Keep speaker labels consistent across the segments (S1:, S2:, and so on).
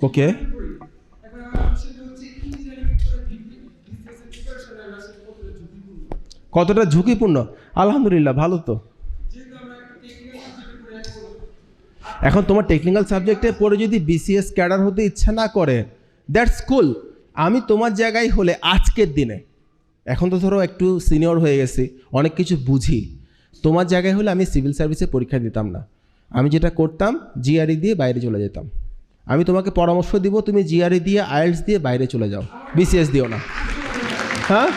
S1: ওকে, কতটা ঝুঁকিপূর্ণ? আলহামদুলিল্লাহ, ভালো তো। এখন তোমার টেকনিক্যাল সাবজেক্টে পড়ে যদি বিসিএস ক্যাডার হতে ইচ্ছা না করে, দ্যাটস কুল। আমি তোমার জায়গায় হলে আজকের দিনে, এখন তো ধরো একটু সিনিয়র হয়ে গেছি, অনেক কিছু বুঝি, তোমার জায়গায় হলে আমি সিভিল সার্ভিসে পরীক্ষা দিতাম না। আমি যেটা করতাম, জিআরই দিয়ে বাইরে চলে যেতাম। আমি তোমাকে পরামর্শ দিব, তুমি জিআরই দিয়ে আইএলটিএস দিয়ে বাইরে চলে যাও, বিসিএস দিও না। হ্যাঁ,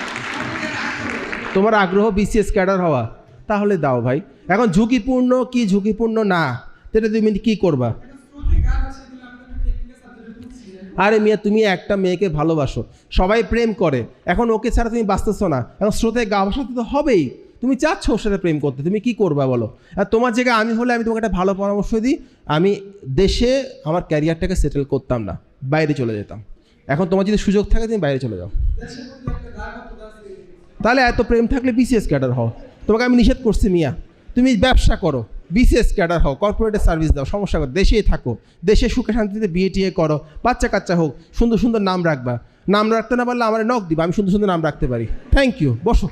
S1: তোমার আগ্রহ বিসিএস ক্যাডার হওয়া, তাহলে দাও ভাই। এখন ঝুঁকিপূর্ণ কি ঝুঁকিপূর্ণ না, সেটা তুমি কী করবা? আরে মিয়া, তুমি একটা মেয়েকে ভালোবাসো, সবাই প্রেম করে, এখন ওকে ছাড়া তুমি বাঁচতেছো না, এখন স্রোতে গা ভাসাতে তো হবেই। তুমি চাচ্ছ ওর সাথে প্রেম করতে, তুমি কি করবা বলো? আর তোমার জায়গায় আমি হলে আমি তোমাকে একটা ভালো পরামর্শ দিই, আমি দেশে আমার ক্যারিয়ারটাকে সেটেল করতাম না, বাইরে চলে যেতাম। এখন তোমার যদি সুযোগ থাকে তুমি বাইরে চলে যাও। তাহলে এত প্রেম থাকলে বিসিএস ক্যাডার হও। তোমাকে আমি নিষেধ করছি মিয়া, তুমি ব্যবসা করো, বিসিএস ক্যাডার হও, কর্পোরেটে সার্ভিস দাও, সমস্যা করো, দেশেই থাকো, দেশে সুখে শান্তিতে বিয়ে টিয়ে করো, বাচ্চা কাচ্চা হোক, সুন্দর সুন্দর নাম রাখবা। নাম রাখতে না পারলে আমার নক দিবা, আমি সুন্দর সুন্দর নাম রাখতে পারি। থ্যাংক ইউ, বসো।